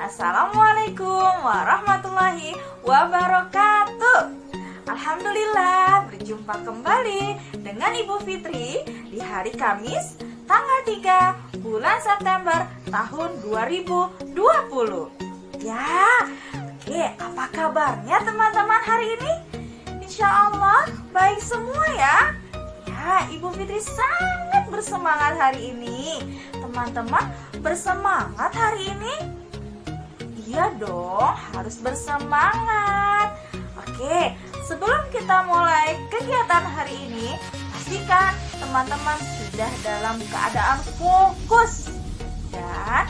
Assalamualaikum warahmatullahi wabarakatuh. Alhamdulillah, berjumpa kembali dengan Ibu Fitri di hari Kamis tanggal 3 bulan September tahun 2020. Ya, oke, apa kabarnya teman-teman hari ini? Insya Allah baik semua ya. Ya, Ibu Fitri sangat bersemangat hari ini. Teman-teman bersemangat hari ini? Iya dong, harus bersemangat. Oke, sebelum kita mulai kegiatan hari ini, pastikan teman-teman sudah dalam keadaan fokus dan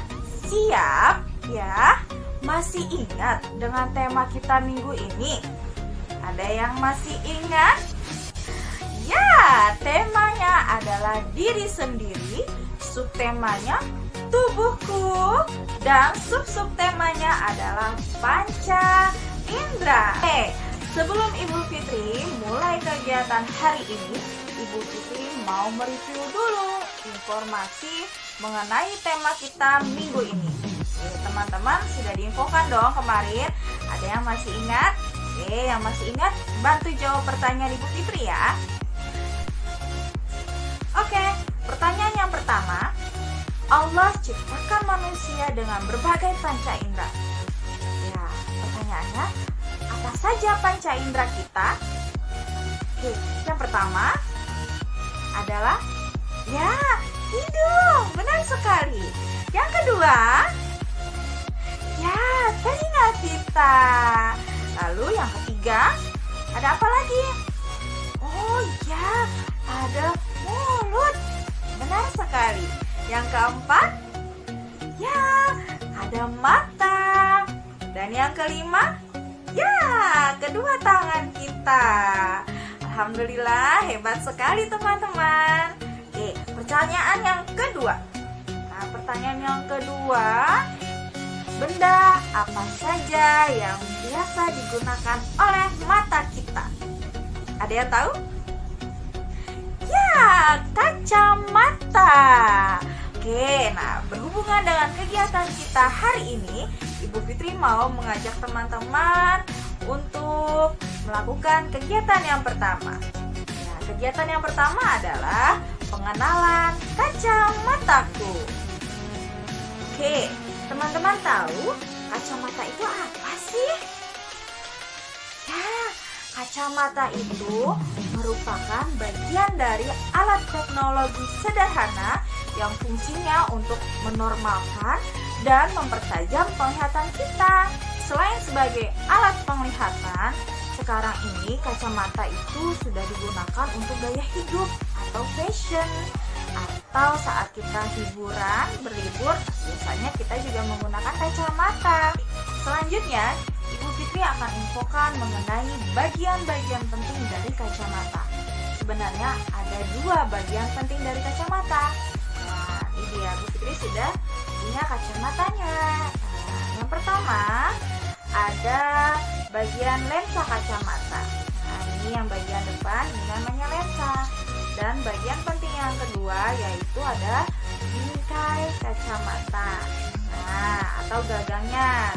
siap ya. Masih ingat dengan tema kita minggu ini? Ada yang masih ingat? Ya, temanya adalah diri sendiri, subtemanya tubuhku, dan sub-subtemanya adalah panca indera. Sebelum Ibu Fitri mulai kegiatan hari ini, Ibu Fitri mau mereview dulu informasi mengenai tema kita minggu ini. Teman-teman sudah diinfokan dong kemarin. Ada yang masih ingat? Yang masih ingat bantu jawab pertanyaan Ibu Fitri ya. Oke, pertanyaan yang pertama. Allah ciptakan manusia dengan berbagai panca indera. Ya, pertanyaannya, apa saja panca indera kita? Oke, yang pertama adalah ya, hidung. Benar sekali. Yang kedua, ya, telinga kita. Lalu yang ketiga, ada apa lagi? Oh ya, ada mulut. Benar sekali. Yang keempat, ya, ada mata. Dan yang kelima, ya, kedua tangan kita. Alhamdulillah, hebat sekali teman-teman. Oke, pertanyaan yang kedua. Nah, pertanyaan yang kedua, benda apa saja yang biasa digunakan oleh mata kita? Ada yang tahu? Ya, kacamata. Oke, nah berhubungan dengan kegiatan kita hari ini, Ibu Fitri mau mengajak teman-teman untuk melakukan kegiatan yang pertama. Nah, kegiatan yang pertama adalah pengenalan kacamataku. Oke, teman-teman tahu kacamata itu apa sih? Ya, kacamata itu merupakan bagian dari alat teknologi sederhana yang fungsinya untuk menormalkan dan mempertajam penglihatan kita. Selain sebagai alat penglihatan, sekarang ini kacamata itu sudah digunakan untuk gaya hidup atau fashion, atau saat kita hiburan, berlibur, biasanya kita juga menggunakan kacamata. Selanjutnya, Ibu Fitri akan infokan mengenai bagian-bagian penting dari kacamata. Sebenarnya ada dua bagian penting dari kacamata. Nah, ini dia, Bu Fitri sudah punya kacamatanya. Nah, yang pertama ada bagian lensa kacamata. Nah, ini yang bagian depan, ini namanya lensa. Dan bagian penting yang kedua yaitu ada bingkai kacamata. Nah, atau gagangnya.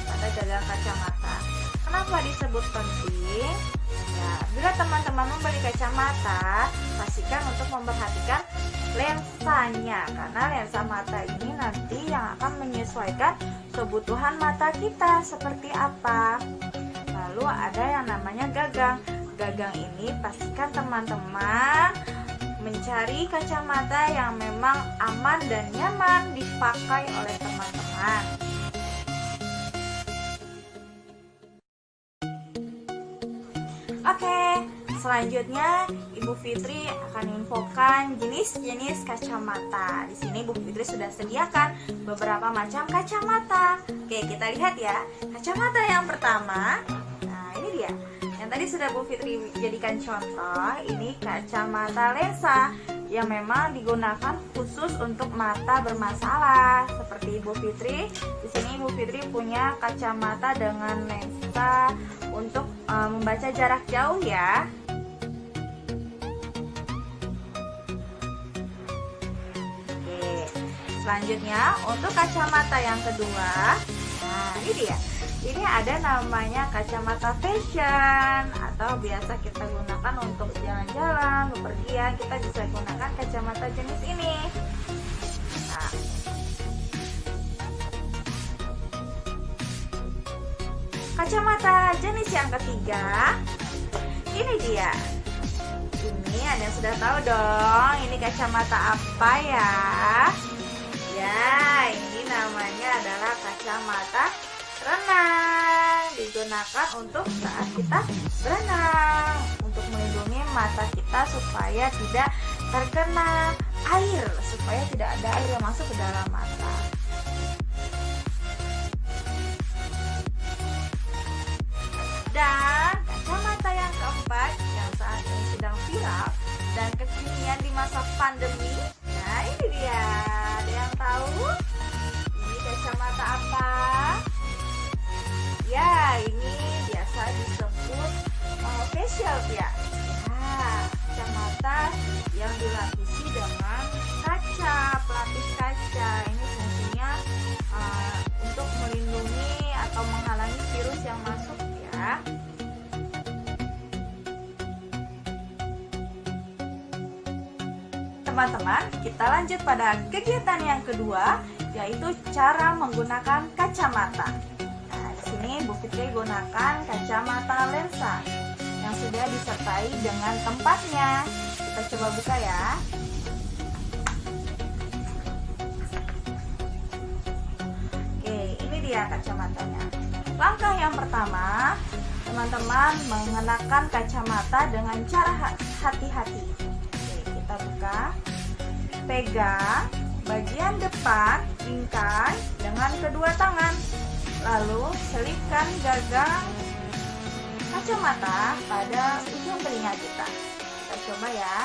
Pada gagang kacamata. Kenapa disebut penting? Ya, bila teman-teman membeli kacamata, pastikan untuk memperhatikan lensanya, karena lensa mata ini nanti yang akan menyesuaikan kebutuhan mata kita seperti apa. Lalu ada yang namanya gagang. Gagang ini pastikan teman-teman mencari kacamata yang memang aman dan nyaman dipakai oleh teman-teman. Oke, selanjutnya Ibu Fitri akan infokan jenis-jenis kacamata. Di sini Ibu Fitri sudah sediakan beberapa macam kacamata. Oke, kita lihat ya. Kacamata yang pertama, nah ini dia. Yang tadi sudah Bu Fitri jadikan contoh. Ini kacamata lensa yang memang digunakan khusus untuk mata bermasalah. Seperti Ibu Fitri, di sini Ibu Fitri punya kacamata dengan lensa untuk membaca jarak jauh ya. Oke, Selanjutnya untuk kacamata yang kedua, nah ini dia. Ini ada namanya kacamata fashion atau biasa kita gunakan untuk jalan-jalan, bepergian. Kita bisa gunakan kacamata jenis ini. Nah, kacamata jenis yang ketiga, ini dia. Ini ada yang sudah tahu dong, ini kacamata apa ya? Ya, ini namanya adalah kacamata renang. Digunakan untuk saat kita berenang, untuk melindungi mata kita supaya tidak terkena air, supaya tidak ada air yang masuk ke dalam mata. Dan kacamata yang keempat yang saat ini sedang viral dan kekinian di masa pandemi. Nah, ini dia. Ada yang tahu? Ini kacamata apa? Ya, ini biasa disebut facial ya. Nah, kacamata yang dilapisi dengan kaca, pelapis kaca. Ini fungsinya untuk melindungi atau menghalangi virus yang masuk ya. Teman-teman, kita lanjut pada kegiatan yang kedua, yaitu cara menggunakan kacamata. Nah, di sini Bu Fitri gunakan kacamata lensa yang sudah disertai dengan tempatnya. Kita coba buka ya. Oke, ini dia kacamatanya. Langkah yang pertama, teman-teman mengenakan kacamata dengan cara hati-hati. Oke, kita buka. Pegang bagian depan bingkai dengan kedua tangan. Lalu selipkan gagang kacamata pada ujung telinga kita. Kita coba ya.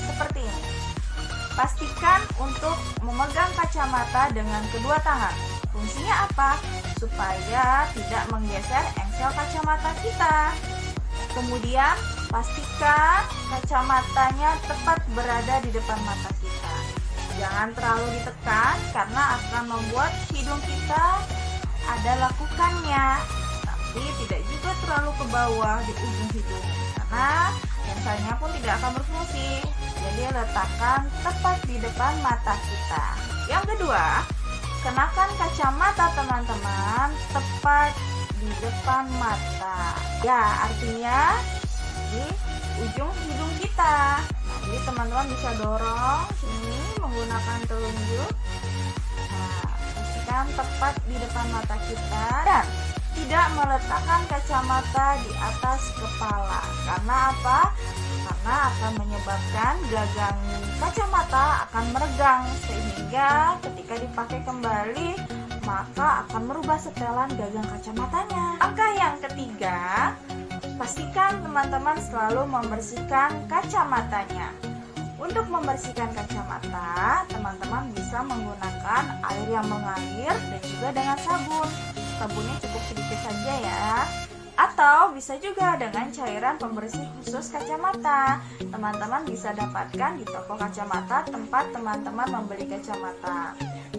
Seperti ini. Pastikan untuk memegang kacamata dengan kedua tangan. Fungsinya apa? Supaya tidak menggeser engsel kacamata kita. Kemudian pastikan kacamatanya tepat berada di depan mata kita. Jangan terlalu ditekan karena akan membuat hidung kita ada lekukannya. Tapi tidak juga terlalu ke bawah di ujung hidung karena lensanya pun tidak akan berfungsi. Jadi letakkan tepat di depan mata kita. Yang kedua, kenakan kacamata teman-teman tepat di depan mata. Ya, artinya di ujung hidung kita. Nah, jadi teman-teman bisa dorong sini menggunakan telunjuk. Nah, pastikan tepat di depan mata kita dan tidak meletakkan kacamata di atas kepala. Karena apa? Karena akan menyebabkan gagang kacamata akan meregang sehingga ketika dipakai kembali maka akan merubah setelan gagang kacamatanya. Langkah yang ketiga, pastikan teman-teman selalu membersihkan kacamatanya. Untuk membersihkan kacamata, teman-teman bisa menggunakan air yang mengalir dan juga dengan sabun. Sabunnya cukup sedikit saja ya. Atau bisa juga dengan cairan pembersih khusus kacamata. Teman-teman bisa dapatkan di toko kacamata tempat teman-teman membeli kacamata.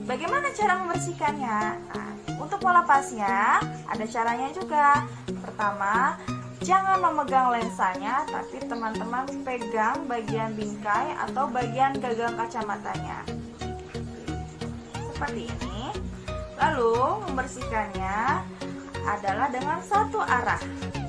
Bagaimana cara membersihkannya? Nah, untuk melepasnya ada caranya juga. Pertama, jangan memegang lensanya, tapi teman-teman pegang bagian bingkai atau bagian gagang kacamatanya. Seperti ini. Lalu membersihkannya adalah dengan satu arah,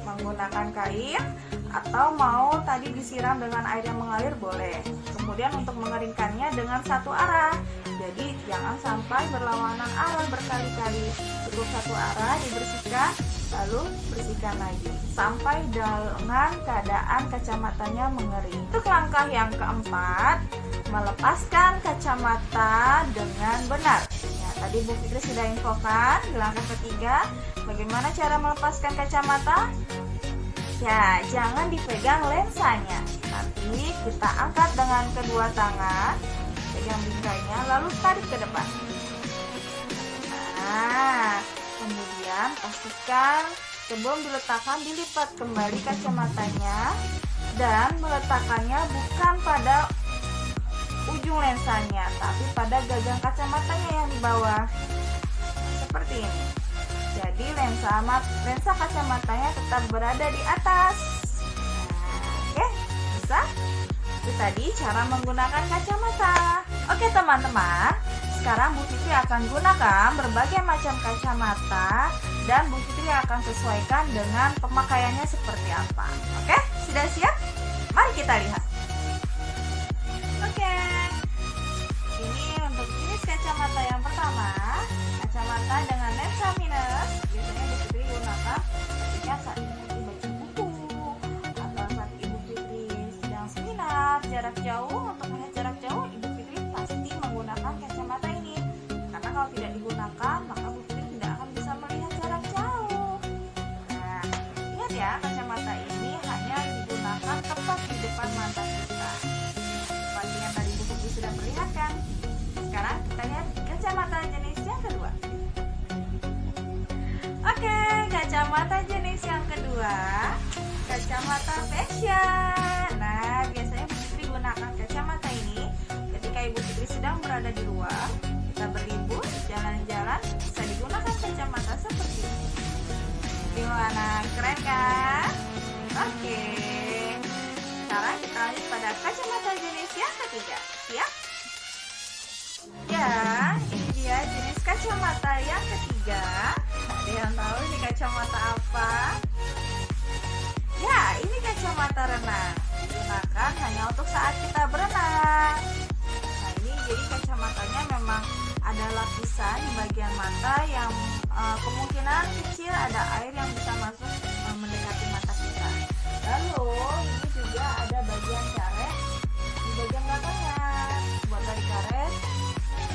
menggunakan kain atau mau tadi disiram dengan air yang mengalir boleh. Kemudian untuk mengeringkannya dengan satu arah. Jadi jangan sampai berlawanan arah berkali-kali. Cukup satu arah dibersihkan, lalu bersihkan lagi sampai dengan keadaan kacamatanya mengering. Untuk langkah yang keempat, melepaskan kacamata dengan benar. Ya, tadi Bu Fitri sudah infokan di langkah ketiga bagaimana cara melepaskan kacamata. Ya, jangan dipegang lensanya, tapi kita angkat dengan kedua tangan, pegang bingkainya, lalu tarik ke depan. Nah, kemudian pastikan sebelum diletakkan dilipat kembali kacamatanya dan meletakkannya bukan pada ujung lensanya, tapi pada gagang kacamatanya yang di bawah. Seperti ini. Jadi lensa kacamatanya tetap berada di atas. Oke, bisa? Itu tadi cara menggunakan kacamata. Oke teman-teman, sekarang Bu Fitri akan gunakan berbagai macam kacamata dan Bu Fitri akan sesuaikan dengan pemakaiannya seperti apa. Oke, sudah siap? Mari kita lihat. Oke, ini untuk jenis kacamata yang pertama, kacamata dengan lensa minus. Biasanya Bu Fitri gunakan ketika saat Ibu baca buku atau saat Ibu Fitri sedang seminar jarak jauh. Untuk melihat jarak jauh, Ibu Fitri pasti menggunakan kacamata ini, karena kalau tidak digunakan maka Bu Fitri tidak akan bisa melihat jarak jauh. Nah, lihat ya, kacamata ini hanya digunakan tepat di depan mata kita. Seperti yang tadi Bu Fitri sudah perlihatkan. Sekarang kita lihat kacamata jenis yang kedua. Oke, kacamata jenis yang kedua, kacamata fashion. Nah, biasanya Bu Fitri gunakan kacamata ini ketika Ibu Fitri sedang berada di luar, kita berlibur, jalan-jalan, bisa digunakan kacamata seperti ini. Gimana? Keren kan? Oke. Sekarang kita lanjut pada kacamata jenis yang ketiga. Siap? Ya, ini dia jenis kacamata yang ketiga. Ada yang tahu ini kacamata apa? Ya, ini kacamata renang. Digunakan hanya untuk saat kita berenang. Nah, ini jadi kacamatanya memang ada lapisan di bagian mata yang kemungkinan kecil ada air yang bisa masuk mendekati mata kita. Lalu ini juga ada bagian karet di bagian belakangnya, buat dari karet.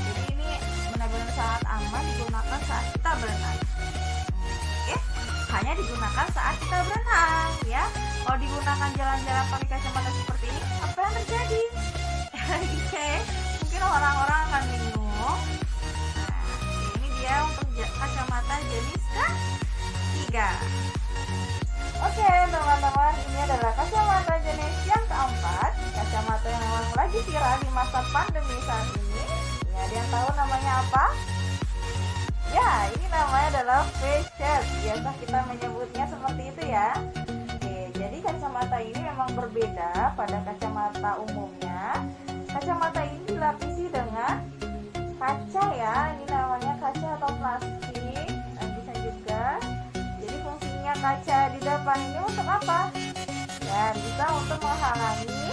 Jadi ini benar-benar sangat aman digunakan saat kita berenang. Oke, hanya digunakan saat kita berenang ya. Kalau digunakan jalan-jalan pakai kacamata seperti ini, apa yang terjadi? Oke, mungkin orang-orang akan bingung. Nah, ini dia untuk kacamata jenis ketiga. Oke teman-teman, ini adalah kacamata jenis yang keempat. Kacamata yang memang lagi viral di masa pandemi saat ini. Ya, ada yang tahu namanya apa? Ya, ini namanya adalah face shield. Biasa kita menyebutnya seperti itu ya. Oke, jadi kacamata ini memang berbeda pada kacamata umumnya. Kacamata ini dilapisi dengan kaca ya. Ini namanya kaca atau plastik. Nah, bisa juga. Jadi fungsinya kaca di depan ini untuk apa? Ya, bisa untuk menghalangi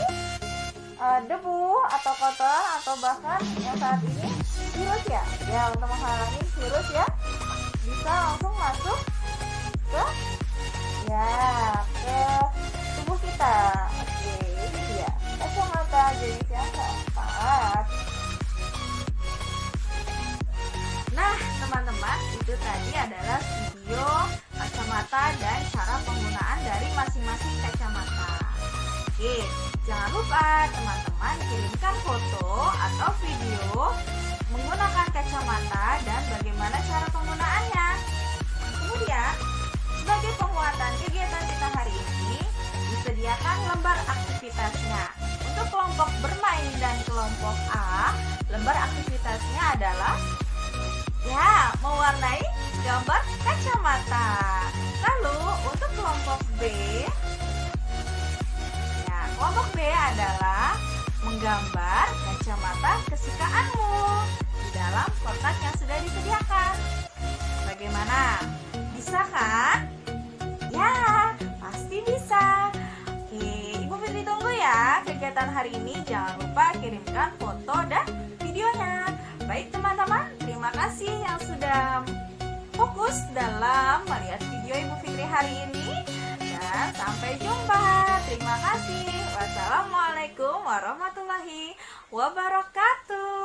debu atau kotor atau bahkan yang saat ini virus ya. Ya, untuk menghalangi virus ya. Bisa langsung masuk ke tubuh kita. Oke, ini dia kacamata jenis yang keempat. Nah, teman-teman, itu tadi adalah video kacamata dan cara penggunaan dari masing-masing kacamata. Oke, jangan lupa teman-teman kirimkan foto atau video menggunakan kacamata dan bagaimana cara penggunaannya. Kemudian, sebagai penguatan kegiatan kita hari ini, disediakan lembar aktivitasnya. Untuk kelompok bermain dan kelompok A, lembar aktivitasnya adalah mewarnai gambar kacamata. Lalu untuk kelompok B, kelompok B adalah menggambar kacamata kesukaanmu di dalam kotak yang sudah disediakan. Bagaimana? Bisa kan? Ya, pasti bisa. Oke, Ibu Fitri tunggu ya kegiatan hari ini. Jangan lupa kirimkan foto dan videonya. Baik teman-teman, terima kasih yang sudah fokus dalam melihat video Ibu Fitri hari ini. Dan sampai jumpa. Terima kasih. Wassalamualaikum warahmatullahi wabarakatuh.